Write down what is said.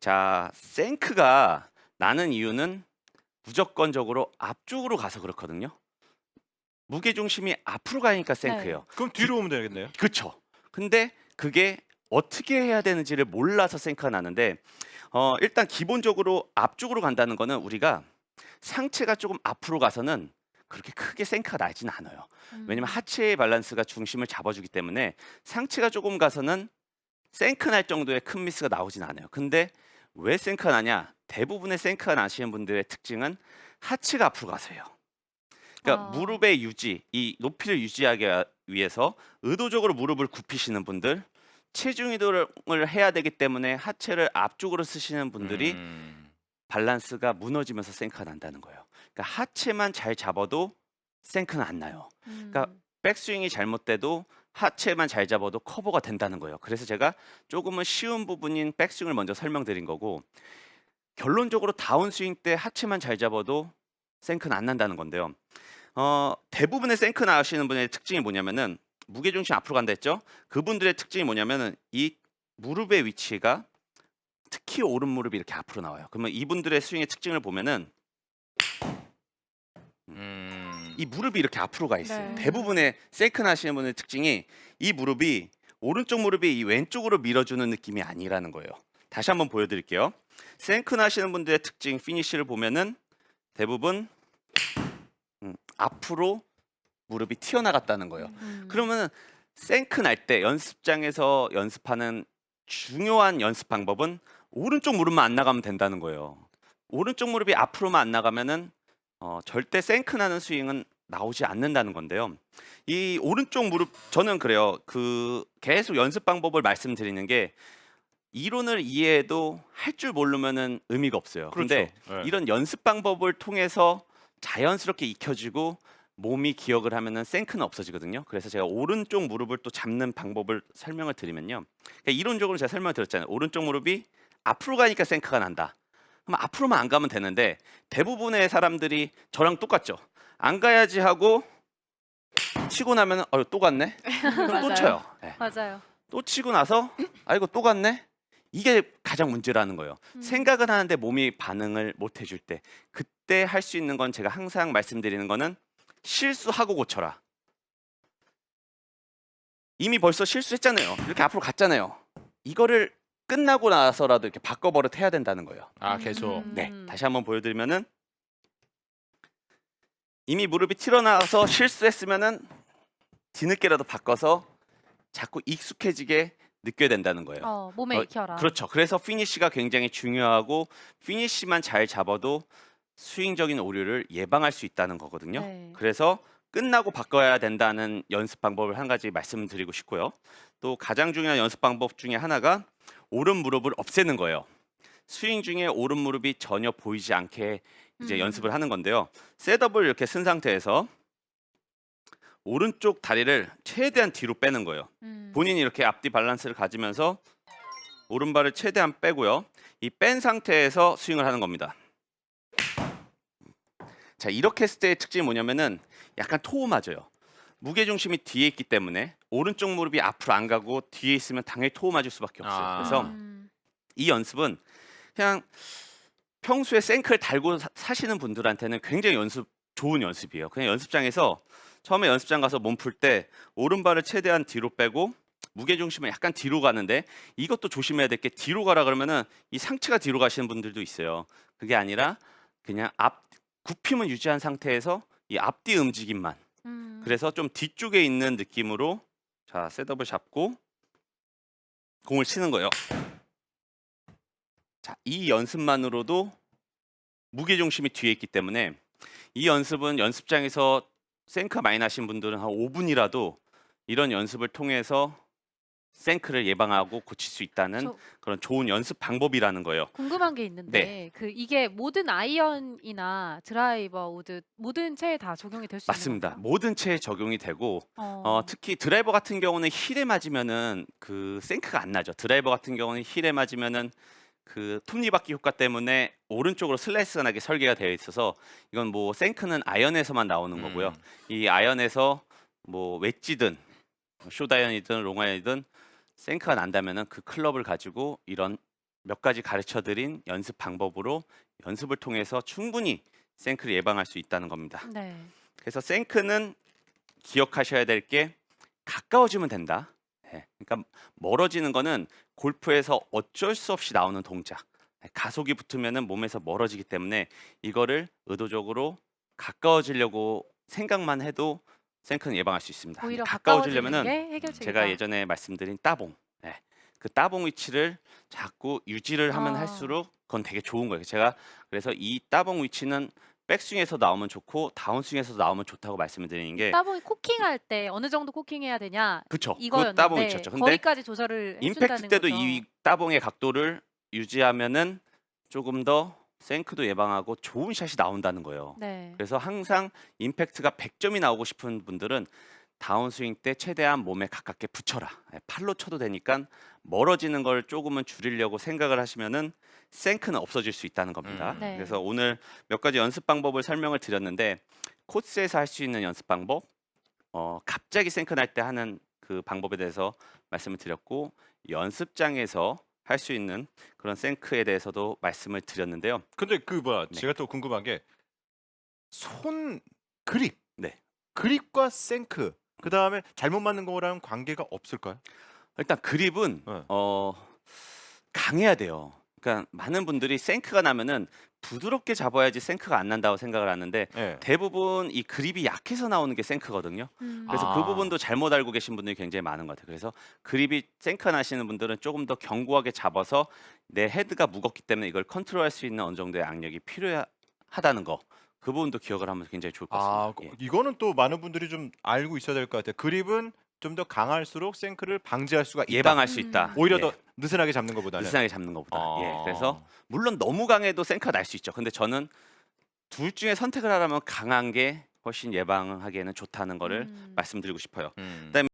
자, 생크가 나는 이유는 무조건적으로 앞쪽으로 가서 그렇거든요. 무게 중심이 앞으로 가니까 네. 생크예요. 그럼 뒤로 오면 되겠네요. 그쵸. 근데 그게 어떻게 해야 되는지를 몰라서 생크가 나는데 일단 기본적으로 앞쪽으로 간다는 거는 우리가 상체가 조금 앞으로 가서는 그렇게 크게 생크가 나진 않아요. 왜냐면 하체의 밸런스가 중심을 잡아주기 때문에 상체가 조금 가서는 생크 날 정도의 큰 미스가 나오진 않아요. 근데 왜 생크가 나냐? 대부분의 생크가 나시는 분들의 특징은 하체가 앞으로 가서요. 그러니까 아. 무릎의 유지, 이 높이를 유지하기 위해서 의도적으로 무릎을 굽히시는 분들, 체중 이동을 해야 되기 때문에 하체를 앞쪽으로 쓰시는 분들이 밸런스가 무너지면서 생크가 난다는 거예요. 그러니까 하체만 잘 잡아도 생크는 안 나요. 그러니까 백스윙이 잘못돼도 하체만 잘 잡아도 커버가 된다는 거예요. 그래서 제가 조금은 쉬운 부분인 백스윙을 먼저 설명드린 거고, 결론적으로 다운스윙 때 하체만 잘 잡아도 생크는 안 난다는 건데요. 대부분의 생크 나시는 분의 특징이 뭐냐면은 무게중심 앞으로 간다 했죠. 그분들의 특징이 뭐냐면은 이 무릎의 위치가 특히 오른 무릎이 이렇게 앞으로 나와요. 그러면 이분들의 스윙의 특징을 보면은 이 무릎이 이렇게 앞으로 가 있어요. 네. 대부분의 생크 나시는 분의 특징이 이 무릎이 오른쪽 무릎이 이 왼쪽으로 밀어주는 느낌이 아니라는 거예요. 다시 한번 보여드릴게요. 생크 나시는 분들의 특징 피니쉬를 보면은 대부분 앞으로 무릎이 튀어나갔다는 거예요. 그러면은 생크 날 때 연습장에서 연습하는 중요한 연습 방법은 오른쪽 무릎만 안 나가면 된다는 거예요. 오른쪽 무릎이 앞으로만 안 나가면은 절대 생크 나는 스윙은 나오지 않는다는 건데요. 이 오른쪽 무릎 저는 그래요. 그 계속 연습 방법을 말씀드리는 게 이론을 이해해도 할 줄 모르면은 의미가 없어요. 근데 그렇죠. 네. 이런 연습 방법을 통해서 자연스럽게 익혀지고 몸이 기억을 하면은 생크는 없어지거든요. 그래서 제가 오른쪽 무릎을 또 잡는 방법을 설명을 드리면요. 그러니까 이론적으로 제가 설명을 드렸잖아요. 오른쪽 무릎이 앞으로 가니까 생크가 난다. 그럼 앞으로만 안 가면 되는데 대부분의 사람들이 저랑 똑같죠. 안 가야지 하고 치고 나면은 또 갔네. 그럼 또 맞아요. 쳐요. 네. 맞아요. 또 치고 나서 이거 또 갔네. 이게 가장 문제라는 거예요. 생각은 하는데 몸이 반응을 못 해줄 때 그때 할 수 있는 건 제가 항상 말씀드리는 거는 실수하고 고쳐라. 이미 벌써 실수했잖아요. 이렇게 앞으로 갔잖아요. 이거를 끝나고 나서라도 이렇게 바꿔버릇 해야 된다는 거예요. 아 계속. 네, 다시 한번 보여드리면은 이미 무릎이 튀어나와서 실수했으면은 뒤늦게라도 바꿔서 자꾸 익숙해지게 느껴야 된다는 거예요. 몸에 익혀라. 그렇죠. 그래서 피니쉬가 굉장히 중요하고 피니쉬만 잘 잡아도 스윙적인 오류를 예방할 수 있다는 거거든요. 네. 그래서 끝나고 바꿔야 된다는 연습 방법을 한 가지 말씀드리고 싶고요. 또 가장 중요한 연습 방법 중에 하나가 오른 무릎을 없애는 거예요. 스윙 중에 오른 무릎이 전혀 보이지 않게 이제 연습을 하는 건데요. 셋업을 이렇게 쓴 상태에서 오른쪽 다리를 최대한 뒤로 빼는 거예요. 본인이 이렇게 앞뒤 밸런스를 가지면서 오른발을 최대한 빼고요. 이 뺀 상태에서 스윙을 하는 겁니다. 자, 이렇게 했을 때의 특징이 뭐냐면은 약간 토우 맞아요. 무게중심이 뒤에 있기 때문에 오른쪽 무릎이 앞으로 안 가고 뒤에 있으면 당연히 토우 맞을 수밖에 없어요. 그래서 이 연습은 그냥 평소에 생크를 달고 사시는 분들한테는 굉장히 좋은 연습이에요. 그냥 연습장에서 처음에 연습장 가서 몸 풀 때 오른발을 최대한 뒤로 빼고 무게중심은 약간 뒤로 가는데 이것도 조심해야 될 게 뒤로 가라 그러면은 이 상체가 뒤로 가시는 분들도 있어요. 그게 아니라 그냥 굽힘을 유지한 상태에서 이 앞뒤 움직임만. 그래서 좀 뒤쪽에 있는 느낌으로 자, 셋업을 잡고 공을 치는 거예요. 자, 이 연습만으로도 무게중심이 뒤에 있기 때문에 이 연습은 연습장에서 생크 많이 나신 분들은 한 5분이라도 이런 연습을 통해서 생크를 예방하고 고칠 수 있다는 그런 좋은 연습 방법이라는 거예요. 궁금한 게 있는데 이게 모든 아이언이나 드라이버, 우드 모든 채에 다 적용이 될 수 있는 맞습니다. 건가요? 모든 체에 적용이 되고 특히 드라이버 같은 경우는 힐에 맞으면은 그 생크가 안 나죠. 드라이버 같은 경우는 힐에 맞으면은 그 톱니바퀴 효과 때문에 오른쪽으로 슬라이스가 나게 설계가 되어 있어서 이건 뭐 생크는 아이언에서만 나오는 거고요. 이 아이언에서 뭐 웨지든 숏아이언이든 롱아이언이든 생크가 난다면은 그 클럽을 가지고 이런 몇 가지 가르쳐 드린 연습 방법으로 연습을 통해서 충분히 생크를 예방할 수 있다는 겁니다. 네. 그래서 생크는 기억하셔야 될 게 가까워지면 된다. 예, 그러니까 멀어지는 거는 골프에서 어쩔 수 없이 나오는 동작. 예, 가속이 붙으면은 몸에서 멀어지기 때문에 이거를 의도적으로 가까워지려고 생각만 해도 생크는 예방할 수 있습니다. 오히려 가까워지려면은 가까워지는 게 해결책이다. 제가 예전에 말씀드린 따봉. 예, 그 따봉 위치를 자꾸 유지를 하면 아. 할수록 그건 되게 좋은 거예요. 제가 그래서 이 따봉 위치는 백스윙에서 나오면 좋고 다운스윙에서 나오면 좋다고 말씀을 드리는 게 따봉이 코킹할 때 어느 정도 코킹해야 되냐 그쵸. 그 이거였는데 따봉 위치였죠. 근데 거기까지 조절을 임팩트 해준다는 때도 거죠. 이 따봉의 각도를 유지하면은 조금 더 생크도 예방하고 좋은 샷이 나온다는 거예요. 네. 그래서 항상 임팩트가 100점이 나오고 싶은 분들은 다운스윙 때 최대한 몸에 가깝게 붙여라. 예, 팔로 쳐도 되니까 멀어지는 걸 조금은 줄이려고 생각을 하시면은 생크는 없어질 수 있다는 겁니다. 네. 그래서 오늘 몇 가지 연습 방법을 설명을 드렸는데 코스에서 할 수 있는 연습 방법, 갑자기 생크 날 때 하는 그 방법에 대해서 말씀을 드렸고 연습장에서 할 수 있는 그런 생크에 대해서도 말씀을 드렸는데요. 근데 그 뭐야? 네. 제가 또 궁금한 게 손 그립. 네. 그립과 생크. 그다음에 잘못 맞는 거랑 관계가 없을까요? 일단 그립은 네. 강해야 돼요. 그러니까 많은 분들이 생크가 나면은 부드럽게 잡아야지 생크가 안 난다고 생각을 하는데 네. 대부분 이 그립이 약해서 나오는 게 생크거든요. 그래서 그 아. 부분도 잘못 알고 계신 분들이 굉장히 많은 것 같아요. 그래서 그립이 생크가 나시는 분들은 조금 더 견고하게 잡아서 내 헤드가 무겁기 때문에 이걸 컨트롤할 수 있는 어느 정도의 악력이 필요하다는 거. 그 부분도 기억을 하면 굉장히 좋을 것 아, 같습니다. 예. 이거는 또 많은 분들이 좀 알고 있어야 될 것 같아요. 그립은 좀 더 강할수록 생크를 방지할 수가 있다. 예방할 수 있다. 오히려 예. 더 느슨하게 잡는 것보다는. 느슨하게 잡는 것보다. 아. 예. 그래서 물론 너무 강해도 생크가 날 수 있죠. 근데 저는 둘 중에 선택을 하라면 강한 게 훨씬 예방하기에는 좋다는 거를 말씀드리고 싶어요. 음. 그다음에